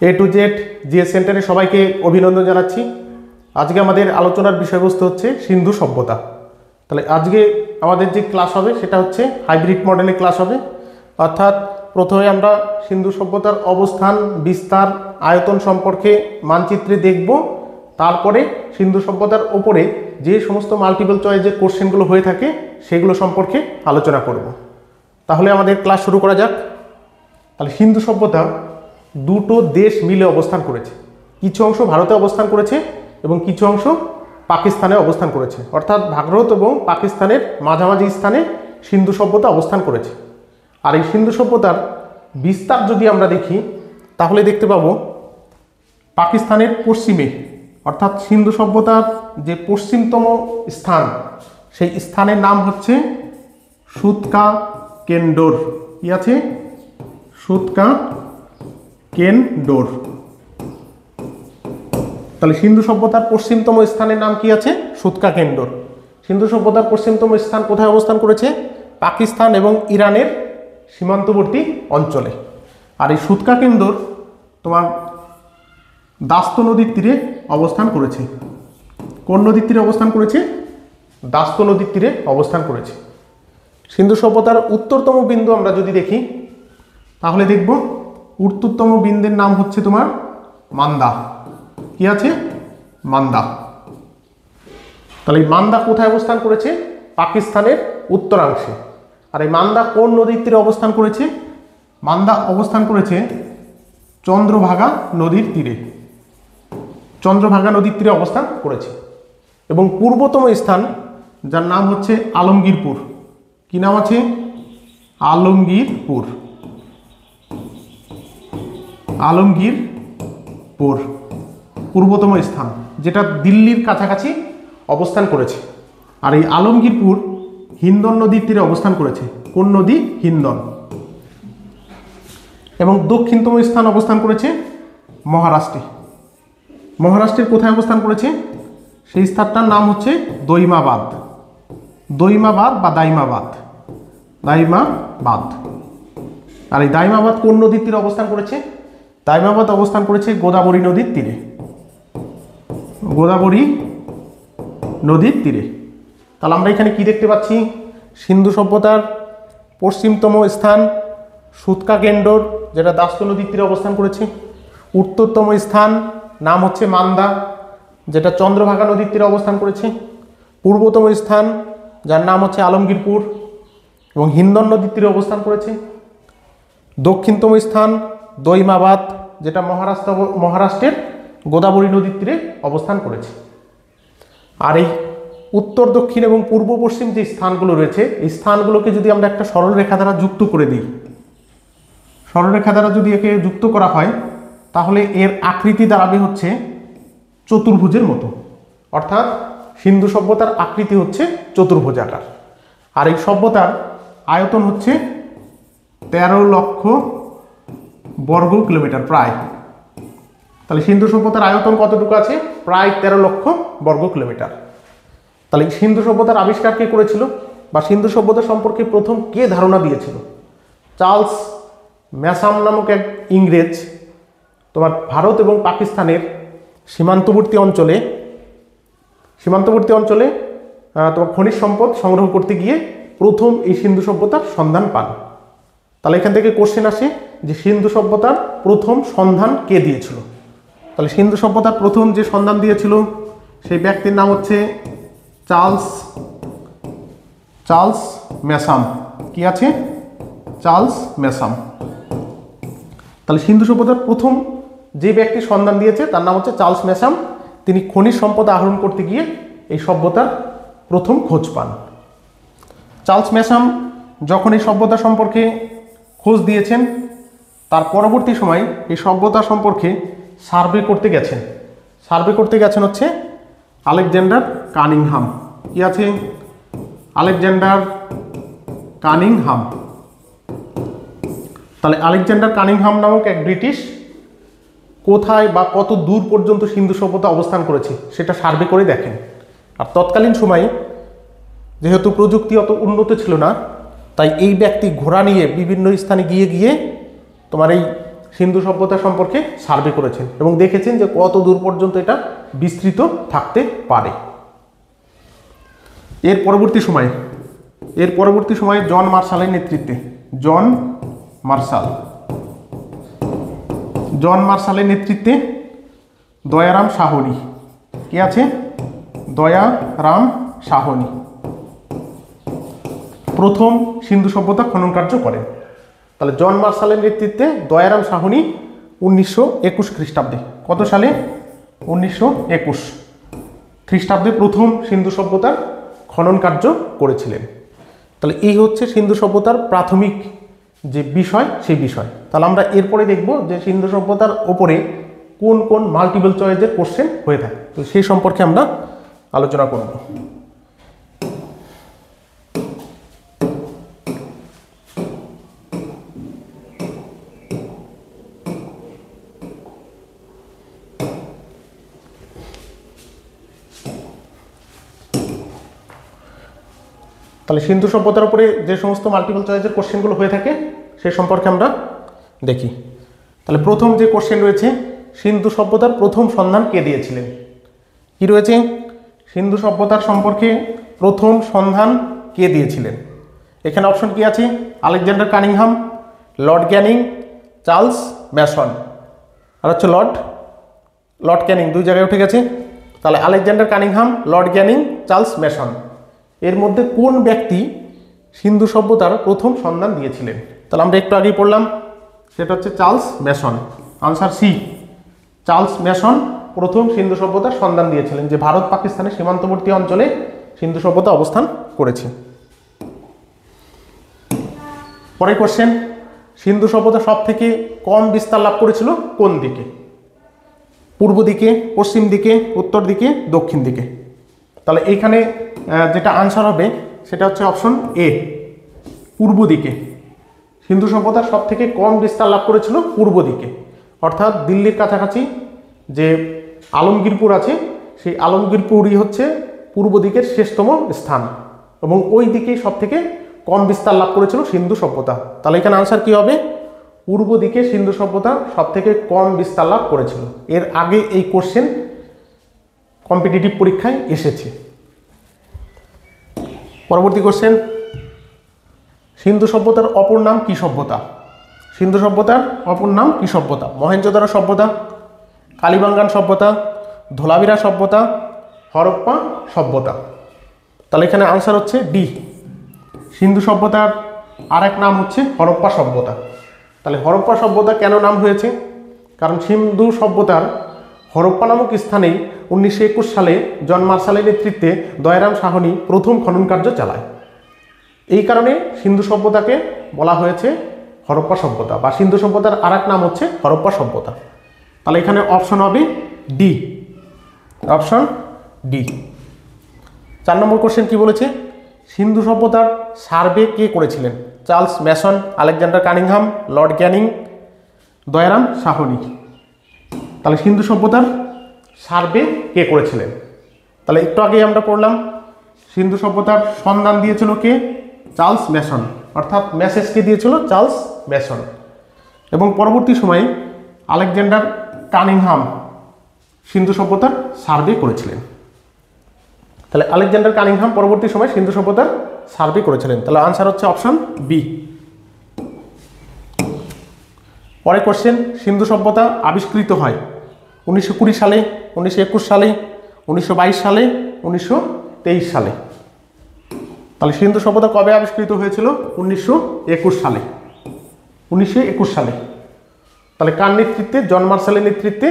A to Z GS সেন্টারে সবাইকে অভিনন্দন জানাচ্ছি। আজকে আমাদের আলোচনার বিষয়বস্তু হচ্ছে সিন্ধু সভ্যতা। তাহলে আজকে আমাদের যে ক্লাস হবে সেটা হচ্ছে হাইব্রিড মডেলের ক্লাস হবে, অর্থাৎ প্রথমে আমরা সিন্ধু সভ্যতার অবস্থান, বিস্তার, আয়তন সম্পর্কে মানচিত্রে দেখব। তারপরে সিন্ধু সভ্যতার ওপরে যে সমস্ত মাল্টিপল চয়েসের কোশ্চেনগুলো হয়ে থাকে সেগুলো সম্পর্কে আলোচনা করব। তাহলে আমাদের ক্লাস শুরু করা যাক। তাহলে সিন্ধু সভ্যতা দুটো দেশ মিলে অবস্থান করেছে। কিছু অংশ ভারতে অবস্থান করেছে এবং কিছু অংশ পাকিস্তানে অবস্থান করেছে, অর্থাৎ ভারত এবং পাকিস্তানের মাঝামাঝি স্থানে সিন্ধু সভ্যতা অবস্থান করেছে। আর এই সিন্ধু সভ্যতার বিস্তার যদি আমরা দেখি তাহলে দেখতে পাবো পাকিস্তানের পশ্চিমে, অর্থাৎ সিন্ধু সভ্যতার যে পশ্চিমতম স্থান সেই স্থানের নাম হচ্ছে সুতকা কেন্ডোর। কি আছে? সুতকা কেন্ডোর। তাহলে সিন্ধু সভ্যতার পশ্চিমতম স্থানের নাম কি আছে? সুতকা কেন্ডোর। সিন্ধু সভ্যতার পশ্চিমতম স্থান কোথায় অবস্থান করেছে? পাকিস্তান এবং ইরানের সীমান্তবর্তী অঞ্চলে। আর এই সুতকা কেন্ডোর তোমার দাস্ত নদীর তীরে অবস্থান করেছে। কোন নদীর তীরে অবস্থান করেছে? দাস্ত নদীর তীরে অবস্থান করেছে। সিন্ধু সভ্যতার উত্তরতম বিন্দু আমরা যদি দেখি তাহলে দেখব উত্তরতম বিন্দুর নাম হচ্ছে তোমার মান্দা। কি আছে? মান্দা। তাহলে এই মান্দা কোথায় অবস্থান করেছে? পাকিস্তানের উত্তরাংশে। আর এই মান্দা কোন নদীর তীরে অবস্থান করেছে? মান্দা অবস্থান করেছে চন্দ্রভাগা নদীর তীরে। চন্দ্রভাগা নদীর তীরে অবস্থান করেছে। এবং পূর্বতম স্থান যার নাম হচ্ছে আলমগীরপুর। কি নাম আছে? আলমগীরপুর। আলমগীরপুর পূর্বতম স্থান, যেটা দিল্লির কাছাকাছি অবস্থান করেছে। আর এই আলমগীরপুর হিন্দন নদীর তীরে অবস্থান করেছে। কোন নদী? হিন্দন। এবং দক্ষিণতম স্থান অবস্থান করেছে মহারাষ্ট্রে। মহারাষ্ট্রের কোথায় অবস্থান করেছে? সেই স্থানটার নাম হচ্ছে দৈমাবাদ। দৈমাবাদ বা দাইমাবাদ। দাইমাবাদ। আর এই দাইমাবাদ কোন নদীর তীরে অবস্থান করেছে? দাইমাবাদ অবস্থান করেছে গোদাবরী নদীর তীরে। গোদাবরী নদীর তীরে। তাহলে আমরা এখানে কি দেখতে পাচ্ছি? সিন্ধু সভ্যতার পশ্চিমতম স্থান সুতকা কেন্ডোর, যেটা দাস্ত নদীর তীরে অবস্থান করেছে। উত্তরতম স্থান নাম হচ্ছে মান্দা, যেটা চন্দ্রভাগা নদীর তীরে অবস্থান করেছে। পূর্বতম স্থান যার নাম হচ্ছে আলমগীরপুর এবং হিন্দন নদীর তীরে অবস্থান করেছে। দক্ষিণতম স্থান দৈমাবাদ, যেটা মহারাষ্ট্রের গোদাবরী নদীর তীরে অবস্থান করেছে। আর এই উত্তর, দক্ষিণ এবং পূর্ব পশ্চিম যে স্থানগুলো রয়েছে এই স্থানগুলোকে যদি আমরা একটা সরলরেখা দ্বারা যুক্ত করে দিই, সরলরেখা দ্বারা যদি একে যুক্ত করা হয় তাহলে এর আকৃতি দাঁড়াবে হচ্ছে চতুর্ভুজের মতো। অর্থাৎ সিন্ধু সভ্যতার আকৃতি হচ্ছে চতুর্ভুজাকার। আর এই সভ্যতার আয়তন হচ্ছে 13 লক্ষ বর্গ কিলোমিটার প্রায়। তাহলে সিন্ধু সভ্যতার আয়তন কতটুকু আছে? প্রায় 13 লক্ষ বর্গ কিলোমিটার। তাহলে সিন্ধু সভ্যতার আবিষ্কার কে করেছিল বা সিন্ধু সভ্যতা সম্পর্কে প্রথম কে ধারণা দিয়েছিল? চার্লস ম্যাসাম নামক এক ইংরেজ তোমার ভারত এবং পাকিস্তানের সীমান্তবর্তী অঞ্চলে তোমার খনিজ সম্পদ সংগ্রহ করতে গিয়ে প্রথম এই সিন্ধু সভ্যতার সন্ধান পান। তাহলে এখান থেকে কোশ্চেন আসে যে সিন্ধু সভ্যতার প্রথম সন্ধান কে দিয়েছিল? তাহলে সিন্ধু সভ্যতার প্রথম যে সন্ধান দিয়েছিল সেই ব্যক্তির নাম হচ্ছে চার্লস ম্যাসাম। কি আছে? চার্লস ম্যাসাম। তাহলে সিন্ধু সভ্যতার প্রথম যে ব্যক্তি সন্ধান দিয়েছে তার নাম হচ্ছে চার্লস ম্যাসাম। তিনি খনিজ সম্পদ আহরণ করতে গিয়ে এই সভ্যতার প্রথম খোঁজ পান। চার্লস ম্যাসাম যখন এই সভ্যতা সম্পর্কে খোঁজ দিয়েছেন তার পরবর্তী সময় এই সভ্যতা সম্পর্কে সার্ভে করতে গেছেন হচ্ছে আলেকজান্ডার কানিংহাম। কি আছে? Alexander Cunningham. তাহলে আলেকজান্ডার কানিংহাম নামক এক ব্রিটিশ কোথায় বা কত দূর পর্যন্ত সিন্ধু সভ্যতা অবস্থান করেছে সেটা সার্ভে করে দেখেন। আর তৎকালীন সময়ে যেহেতু প্রযুক্তি অত উন্নত ছিল না, তাই এই ব্যক্তি ঘোড়া নিয়ে বিভিন্ন স্থানে গিয়ে তোমার এই সিন্ধু সভ্যতা সম্পর্কে সার্ভে করেছেন এবং দেখেছেন যে কত দূর পর্যন্ত এটা বিস্তৃত থাকতে পারে। এর পরবর্তী সময়ে জন মার্শালের নেতৃত্বে জন মার্শালের নেতৃত্বে দয়ারাম সাহনি, কে আছে? দয়ারাম সাহনি প্রথম সিন্ধু সভ্যতা খনন কার্য করেন। তাহলে জন মার্শালের নেতৃত্বে দয়ারাম সাহনি 1921 খ্রিস্টাব্দে, কত সালে? 1921 খ্রিস্টাব্দে প্রথম সিন্ধু সভ্যতার খনন কার্য করেছিলেন। তাহলে এই হচ্ছে সিন্ধু সভ্যতার প্রাথমিক যে বিষয়, সেই বিষয়। তাহলে আমরা এরপরে দেখব যে সিন্ধু সভ্যতার ওপরে কোন কোন মাল্টিপল চয়েসের কোশ্চেন হয়ে থাকে, তো সেই সম্পর্কে আমরা আলোচনা করব। তাহলে সিন্ধু সভ্যতার উপরে যে সমস্ত মাল্টিপল চয়েসের কোশ্চেনগুলো হয়ে থাকে সে সম্পর্কে আমরা দেখি। তাহলে প্রথম যে কোশ্চেন রয়েছে, সিন্ধু সভ্যতার প্রথম সন্ধান কে দিয়েছিলেন? কি রয়েছে? সিন্ধু সভ্যতার সম্পর্কে প্রথম সন্ধান কে দিয়েছিলেন? এখানে অপশন কি আছে? Alexander Cunningham, Lord Canning, Charles Masson. আর হচ্ছে লর্ড ক্যানিং, দুই জায়গায় উঠে গেছে। তাহলে Alexander Cunningham, Lord Canning, Charles Masson, এর মধ্যে কোন ব্যক্তি সিন্ধু সভ্যতার প্রথম সন্ধান দিয়েছিলেন? তাহলে আমরা একটু আগেই পড়লাম, সেটা হচ্ছে Charles Masson. Answer C, Charles Masson প্রথম সিন্ধু সভ্যতার সন্ধান দিয়েছিলেন, যে ভারত পাকিস্তানের সীমান্তবর্তী অঞ্চলে সিন্ধু সভ্যতা অবস্থান করেছে। পরের কোশ্চেন, সিন্ধু সভ্যতা সব থেকে কম বিস্তার লাভ করেছিল কোন দিকে? পূর্ব দিকে, পশ্চিম দিকে, উত্তর দিকে, দক্ষিণ দিকে? তাহলে এইখানে যেটা আনসার হবে সেটা হচ্ছে অপশন এ, পূর্ব দিকে। সিন্ধু সভ্যতার সব থেকে কম বিস্তার লাভ করেছিল পূর্ব দিকে, অর্থাৎ দিল্লির কাছাকাছি যে আলমগীরপুর আছে, সেই আলমগীরপুরই হচ্ছে পূর্ব দিকের শেষতম স্থান এবং ওই দিকেই সব থেকে কম বিস্তার লাভ করেছিল সিন্ধু সভ্যতা। তাহলে এখানে আনসার কি হবে? পূর্ব দিকে সিন্ধু সভ্যতা সব থেকে কম বিস্তার লাভ করেছিল। এর আগে এই কোশ্চেন কম্পিটিটিভ পরীক্ষায় এসেছে। পরবর্তী কোশ্চেন, সিন্ধু সভ্যতার অপর নাম কি সভ্যতা? সিন্ধু সভ্যতার অপর নাম কি সভ্যতা? মহেঞ্জোদারো সভ্যতা, কালীবাঙ্গান সভ্যতা, ধোলাভিরা সভ্যতা, হরপ্পা সভ্যতা? তাহলে এখানে আনসার হচ্ছে ডি, সিন্ধু সভ্যতার আর এক নাম হচ্ছে হরপ্পা সভ্যতা। তাহলে হরপ্পা সভ্যতা কেন নাম হয়েছে? কারণ সিন্ধু সভ্যতার হরপ্পা নামক স্থানেই 1921 সালে জন মার্শালের নেতৃত্বে দয়ারাম সাহনি প্রথম খনন কার্য চালায়। এই কারণে সিন্ধু সভ্যতাকে বলা হয়েছে হরপ্পা সভ্যতা, বা সিন্ধু সভ্যতার আর এক নাম হচ্ছে হরপ্পা সভ্যতা। তাহলে এখানে অপশন হবে ডি, অপশন ডি। 4 নম্বর কোশ্চেন কি বলেছে? সিন্ধু সভ্যতার সার্ভে কে করেছিলেন? Charles Masson, Alexander Cunningham, Lord Canning, Dayaram Sahni? তাহলে সিন্ধু সভ্যতার সার্ভে কে করেছিলেন? তাহলে একটু আগে আমরা পড়লাম, সিন্ধু সভ্যতার সন্ধান দিয়েছিল কে? চার্লস ম্যাসন, অর্থাৎ মেসেজকে দিয়েছিল চার্লস ম্যাসন। এবং পরবর্তী সময়ে আলেকজান্ডার কানিংহাম সিন্ধু সভ্যতার সার্ভে করেছিলেন। তাহলে আলেকজান্ডার কানিংহাম পরবর্তী সময় সিন্ধু সভ্যতার সার্ভে করেছিলেন। তাহলে আনসার হচ্ছে অপশন বি। পরে কোশ্চেন, সিন্ধু সভ্যতা আবিষ্কৃত হয় 1920 সালে, 1921 সালে, 1922 সালে, 1923 সালে? তাহলে সিন্ধু সভ্যতা কবে আবিষ্কৃত হয়েছিল? 1921 সালে, 1921 সালে। তাহলে কার নেতৃত্বে? জন মার্শালের নেতৃত্বে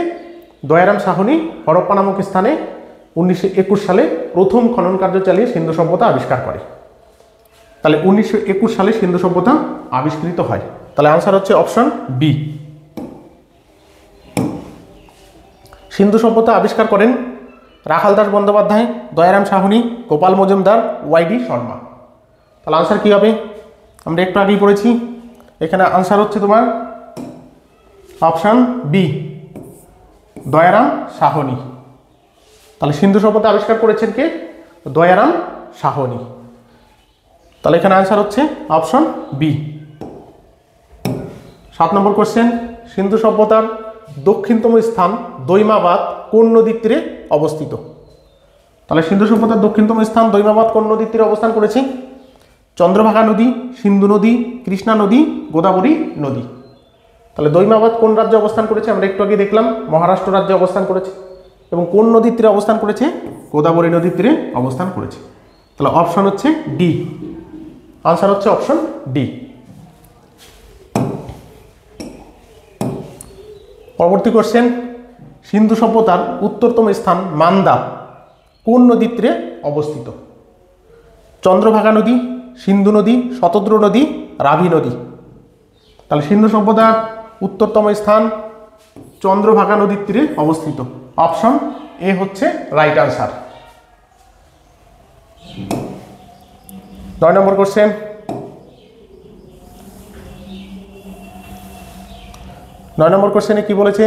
দয়ারাম সাহনি হরপ্পা নামক স্থানে 1921 সালে প্রথম খনন কার্য চালিয়ে সিন্ধু সভ্যতা আবিষ্কার করে। তাহলে 1921 সালে সিন্ধু সভ্যতা আবিষ্কৃত হয়। তাহলে আনসার হচ্ছে অপশন বি। সিন্ধু সভ্যতা আবিষ্কার করেন রাখাল দাস বন্দ্যোপাধ্যায়, দয়ারাম সাহনি, গোপাল মজুমদার, ওয়াইডি শর্মা? তাহলে আনসার কি হবে? আমরা একটু আগেই পড়েছি, এখানে আনসার হচ্ছে তোমার অপশন বি, দয়ারাম সাহনি। তাহলে সিন্ধু সভ্যতা আবিষ্কার করেছেন কে? দয়ারাম সাহনি। তাহলে এখানে আনসার হচ্ছে অপশন বি। 7 নম্বর কোশ্চেন, সিন্ধু সভ্যতার দক্ষিণতম স্থান দৈমাবাদ কোন নদীর তীরে অবস্থিত? তাহলে সিন্ধু সভ্যতার দক্ষিণতম স্থান দৈমাবাদ কোন নদীর তীরে অবস্থান করেছে? চন্দ্রভাগা নদী, সিন্ধু নদী, কৃষ্ণা নদী, গোদাবরী নদী। তাহলে দৈমাবাদ কোন রাজ্যে অবস্থান করেছে? আমরা একটু আগে দেখলাম মহারাষ্ট্র রাজ্যে অবস্থান করেছে। এবং কোন নদীর তীরে অবস্থান করেছে? গোদাবরী নদীর তীরে অবস্থান করেছে। তাহলে অপশন হচ্ছে ডি, আনসার হচ্ছে অপশন ডি। পরবর্তী কোশ্চেন, সিন্ধু সভ্যতার উত্তরতম স্থান মান্দা কোন নদীর তীরে অবস্থিত? চন্দ্রভাগা নদী, সিন্ধু নদী, শতদ্রু নদী, রাভি নদী। তাহলে সিন্ধু সভ্যতার উত্তরতম স্থান চন্দ্রভাগা নদীর তীরে অবস্থিত। অপশন এ হচ্ছে রাইট আনসার। 9 নম্বর কোশ্চেন, 9 নম্বর কোশ্চেনে কি বলেছে?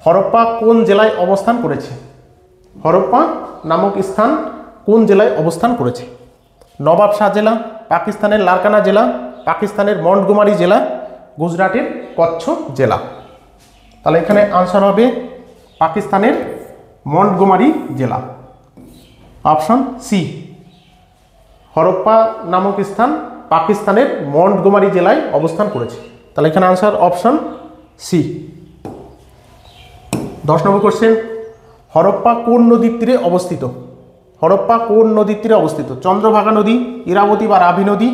হরপ্পা কোন জেলায় অবস্থান করেছে? হরপ্পা নামক স্থান কোন জেলায় অবস্থান করেছে? নবাব শাহ জেলা, পাকিস্তানের লারকানা জেলা, পাকিস্তানের মন্টগোমারি জেলা, গুজরাটের কচ্ছ জেলা। তাহলে এখানে আনসার হবে পাকিস্তানের মন্টগোমারি জেলা, অপশন সি। হরপ্পা নামক স্থান পাকিস্তানের মন্টগোমারি জেলায় অবস্থান করেছে। তাহলে এখানে আনসার অপশন সি। 10 নম্বর কোশ্চেন, হরপ্পা কোন নদীর তীরে অবস্থিত? হরপ্পা কোন নদীর তীরে অবস্থিত? চন্দ্রভাগা নদী, ইরাবতী বা রাভি নদী,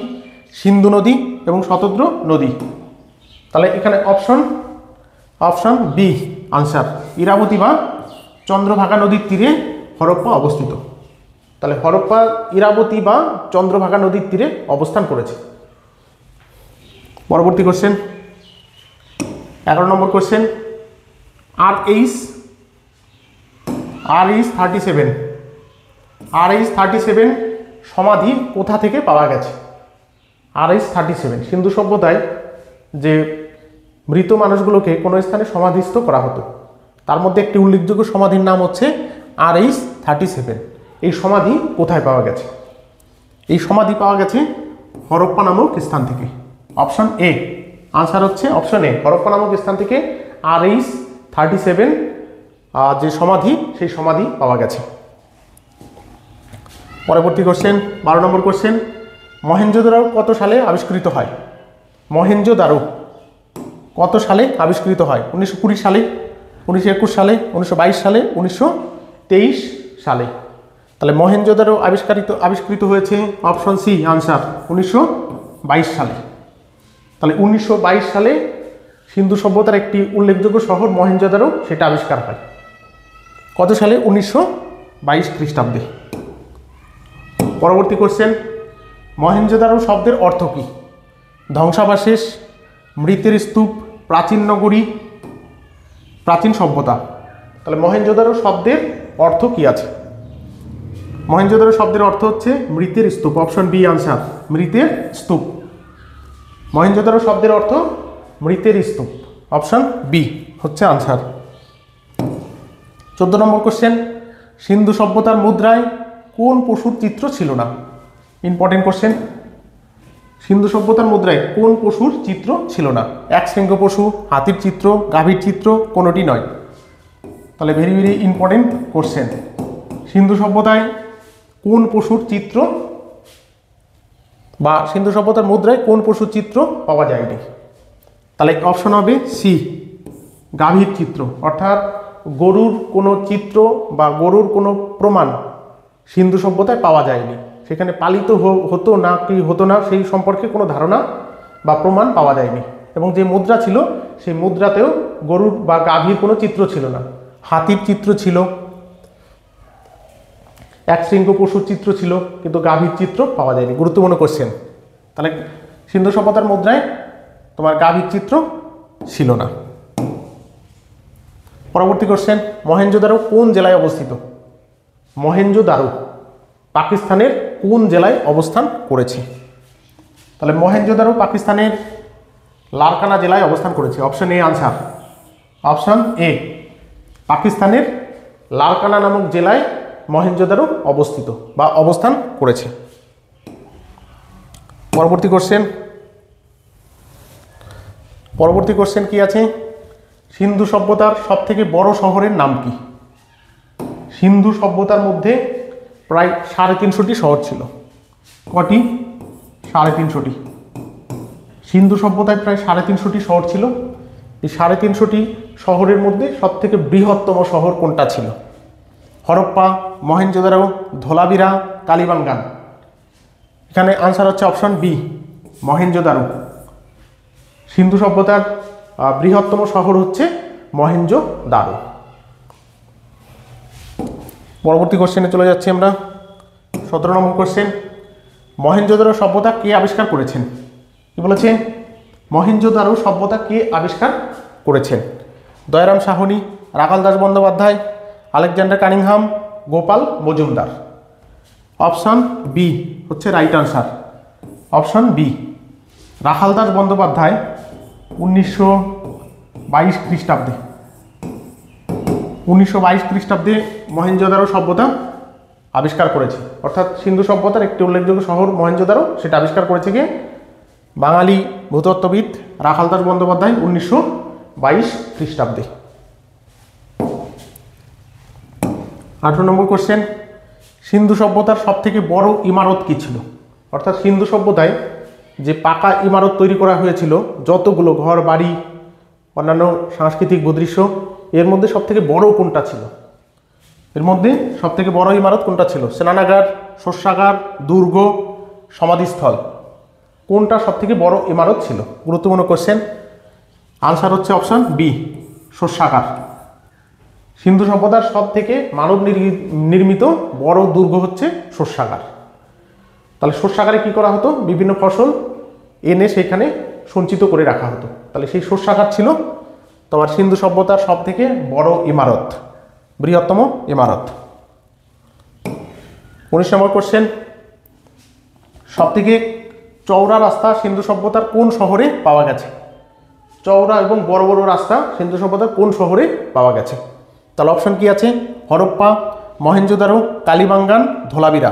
সিন্ধু নদী এবং শতদ্রু নদী। তাহলে এখানে অপশন বি আনসার, ইরাবতী বা চন্দ্রভাগা নদীর তীরে হরপ্পা অবস্থিত। তাহলে হরপ্পা ইরাবতী বা চন্দ্রভাগা নদীর তীরে অবস্থান করেছে। পরবর্তী কোশ্চেন, 11 নম্বর কোশ্চেন, RH 37 সমাধি কোথা থেকে পাওয়া গেছে? RH 37 সিন্ধু সভ্যতায় যে মৃত মানুষগুলোকে কোনো স্থানে সমাধিস্থ করা হতো, তার মধ্যে একটি উল্লেখযোগ্য সমাধির নাম হচ্ছে RH 37। এই সমাধি কোথায় পাওয়া গেছে? এই সমাধি পাওয়া গেছে হরপ্পা নামক স্থান থেকে। অপশন এ আনসার হচ্ছে অপশন এ, হরপ্পা নামক স্থান থেকে RH 37 যে সমাধি, সেই সমাধি পাওয়া গেছে। পরবর্তী কোশ্চেন, 12 নম্বর কোশ্চেন, মহেঞ্জোদারো কত সালে আবিষ্কৃত হয়? মহেঞ্জোদারো কত সালে আবিষ্কৃত হয়? 1920 সালে, 1921 সালে, 1922 সালে, 1923 সালে। তাহলে মহেঞ্জোদারো আবিষ্কৃত হয়েছে অপশন সি আনসার 1922 সালে। তাহলে 1922 সালে সিন্ধু সভ্যতার একটি উল্লেখযোগ্য শহর মহেঞ্জোদারো সেটা আবিষ্কার হয়। কত সালে? 1922 খ্রিস্টাব্দে। পরবর্তী কোশ্চেন, মহেঞ্জোদারো শব্দের অর্থ কী? ধ্বংসাবশেষ, মৃতের স্তূপ, প্রাচীন নগরী, প্রাচীন সভ্যতা। তাহলে মহেঞ্জোদারো শব্দের অর্থ কি আছে? মহেঞ্জোদারো শব্দের অর্থ হচ্ছে মৃতের স্তূপ, অপশন বি আনসার, মৃতের স্তূপ। মহেঞ্জোদারো শব্দের অর্থ মৃতের স্তূপ, অপশন বি হচ্ছে আনসার। 14 নম্বর কোশ্চেন, সিন্ধু সভ্যতার মুদ্রায় কোন পশুর চিত্র ছিল না? Important question. সিন্ধু সভ্যতার মুদ্রায় কোন পশুর চিত্র ছিল না? এক শৃঙ্গ পশু, হাতির চিত্র, গাভীর চিত্র, কোনোটি নয়। তাহলে ভেরি ভেরি ইম্পর্টেন্ট কোশ্চেন। সিন্ধু সভ্যতায় কোন পশুর চিত্র বা সিন্ধু সভ্যতার মুদ্রায় কোন পশুর চিত্র পাওয়া যায়নি? তাহলে অপশন হবে সি, গাভীর চিত্র। অর্থাৎ গরুর কোনো চিত্র বা গরুর কোনো প্রমাণ সিন্ধু সভ্যতায় পাওয়া যায়নি। সেখানে পালিত হতো না কি হতো না সেই সম্পর্কে কোনো ধারণা বা প্রমাণ পাওয়া যায়নি। এবং যে মুদ্রা ছিল সেই মুদ্রাতেও গরুর বা গাভীর কোনো চিত্র ছিল না, হাতির চিত্র ছিল, এক শৃঙ্গ পশুর চিত্র ছিল, কিন্তু গাভীর চিত্র পাওয়া যায়নি। গুরুত্বপূর্ণ কোশ্চেন। তাহলে সিন্ধু সভ্যতার মুদ্রায় তোমার গাভীর চিত্র ছিল না। পরবর্তী কোশ্চেন, মহেঞ্জোদারো কোন জেলায় অবস্থিত? মহেঞ্জোদারো পাকিস্তানের কোন জেলায় অবস্থান করেছে? তাহলে মহেঞ্জোদারো পাকিস্তানের লারকানা জেলায় অবস্থান করেছে, option A answer, option A, পাকিস্তানের লারকানা নামক জেলায় মহেঞ্জোদারো অবস্থিত বা অবস্থান করেছে। পরবর্তী কোশ্চেন, পরবর্তী কোশ্চেন কি আছে, সিন্ধু সভ্যতার সবথেকে বড় শহরের নাম কি? সিন্ধু সভ্যতার মধ্যে প্রায় 350টি শহর ছিল। কটি? 350টি। সিন্ধু সভ্যতায় প্রায় 350টি শহর ছিল। এই 350টি শহরের মধ্যে সবথেকে বৃহত্তম শহর কোনটা ছিল? হরপ্পা, মহেঞ্জোদারো, ধোলাভিরা, কালিবাঙ্গান। এখানে আনসার হচ্ছে অপশন বি, মহেঞ্জোদারো। সিন্ধু সভ্যতার বৃহত্তম শহর হচ্ছে মহেঞ্জোদারো। পরবর্তী কোশ্চেনে চলে যাচ্ছি আমরা। 17 নম্বর কোশ্চেন, মহেঞ্জোদারো সভ্যতা কে আবিষ্কার করেছেন? কি বলেছে? মহেঞ্জোদারো সভ্যতা কে আবিষ্কার করেছেন? Dayaram Sahni, Rakhal Das Bandyopadhyay, Alexander Cunningham, Gopal Majumdar. Option B হচ্ছে right answer. Option B, Rakhal Das Bandyopadhyay 1922 খ্রিস্টাব্দে 1922 খ্রিস্টাব্দে মহেঞ্জোদারো সভ্যতা আবিষ্কার করেছে। অর্থাৎ সিন্ধু সভ্যতার একটি উল্লেখযোগ্য শহর মহেঞ্জোদারো, সেটা আবিষ্কার করেছে কে? বাঙালি ভূতত্ত্ববিদ রাখাল দাস বন্দ্যোপাধ্যায় 1922 খ্রিস্টাব্দে। 18 নম্বর কোশ্চেন, সিন্ধু সভ্যতার সবথেকে বড় ইমারত কি ছিল? অর্থাৎ সিন্ধু সভ্যতায় যে পাকা ইমারত তৈরি করা হয়েছিল, যতগুলো ঘর বাড়ি অন্যান্য সাংস্কৃতিক দৃশ্য, এর মধ্যে সবথেকে বড় কোনটা ছিল? এর মধ্যে সবথেকে বড় ইমারত কোনটা ছিল? স্নানাগার, শস্যাগার, দুর্গ, সমাধিস্থল, কোনটা সবথেকে বড় ইমারত ছিল? গুরুত্বপূর্ণ কোশ্চেন। আনসার হচ্ছে অপশন বি, শস্যাগার। সিন্ধু সভ্যতার সব থেকে মানব নির্মিত বড় দুর্গ হচ্ছে শস্যাগার। তাহলে শস্যাগারে কি করা হতো? বিভিন্ন ফসল এনে সেখানে সঞ্চিত করে রাখা হতো। তাহলে সেই শস্যাগার ছিল তোমার সিন্ধু সভ্যতার সব থেকে বড় ইমারত, বৃহত্তম ইমারত। 19 নম্বর কোশ্চেন, সব থেকে চওড়া রাস্তা সিন্ধু সভ্যতার কোন শহরে পাওয়া গেছে? চওড়া এবং বড় বড় রাস্তা সিন্ধু সভ্যতার কোন শহরে পাওয়া গেছে? তাহলে অপশন কি আছে? হরপ্পা, মহেঞ্জোদারো, কালিবাঙ্গান, ধোলাভিরা।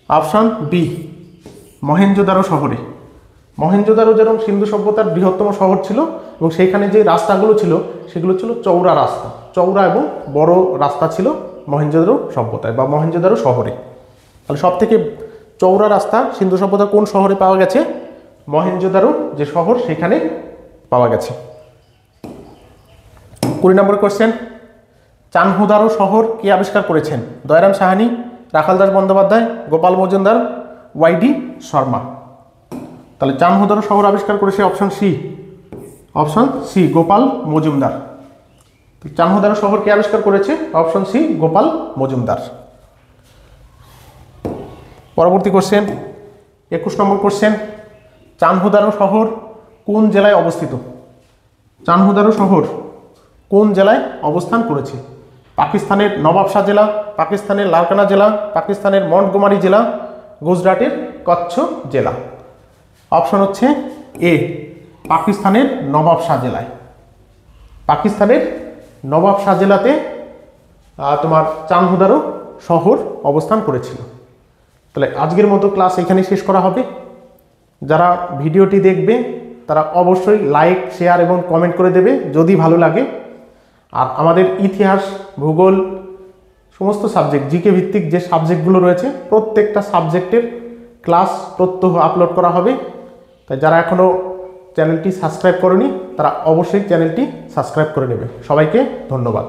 অপশন বি, মহেঞ্জোদারো শহরে। মহেঞ্জোদারো যেরকম সিন্ধু সভ্যতার বৃহত্তম শহর ছিল এবং সেইখানে যে রাস্তাগুলো ছিল সেগুলো ছিল চওড়া রাস্তা, চওড়া এবং বড় রাস্তা ছিল মহেঞ্জোদারো সভ্যতায় বা মহেঞ্জোদারো শহরে। তাহলে সব থেকে চওড়া রাস্তা সিন্ধু সভ্যতার কোন শহরে পাওয়া গেছে? মহেঞ্জোদারো যে শহর সেখানে পাওয়া গেছে। 20 নম্বর কোশ্চেন, চানহুদারো শহর কে আবিষ্কার করেছেন? দয়ারাম সাহানি, রাখাল দাস বন্দ্যোপাধ্যায়, গোপাল মজুমদার, ওয়াইডি শর্মা। তাহলে চানহুদারো শহর আবিষ্কার করেছে option C, option C, Gopal Majumdar. Chanhudaro শহর কে আবিষ্কার করেছে? Option C, Gopal Majumdar. পরবর্তী কোশ্চেন, 21 নম্বর কোশ্চেন, চানহুদারো শহর কোন জেলায় অবস্থিত? চানহুদারো শহর কোন জেলায় অবস্থান করেছে? পাকিস্তানের নবাবশাহ জেলা, পাকিস্তানের লারকানা জেলা, পাকিস্তানের মন্টগোমারি জেলা, গুজরাটের কচ্ছ জেলা। অপশন হচ্ছে এ, পাকিস্তানের নবাবশাহ জেলায়। পাকিস্তানের নবাবশাহ জেলাতে তোমার চানহুদারো শহর অবস্থান করেছিল। তাহলে আজকের মতো ক্লাস এখানে শেষ করা হবে। যারা ভিডিওটি দেখবে তারা অবশ্যই লাইক, শেয়ার এবং কমেন্ট করে দেবে যদি ভালো লাগে। আর আমাদের ইতিহাস, ভূগোল, সমস্ত সাবজেক্ট, জিকে ভিত্তিক যে সাবজেক্টগুলো রয়েছে প্রত্যেকটা সাবজেক্টের ক্লাস প্রত্যহ আপলোড করা হবে। তাই যারা এখনও চ্যানেলটি সাবস্ক্রাইব করেনি তারা অবশ্যই চ্যানেলটি সাবস্ক্রাইব করে নেবে। সবাইকে ধন্যবাদ।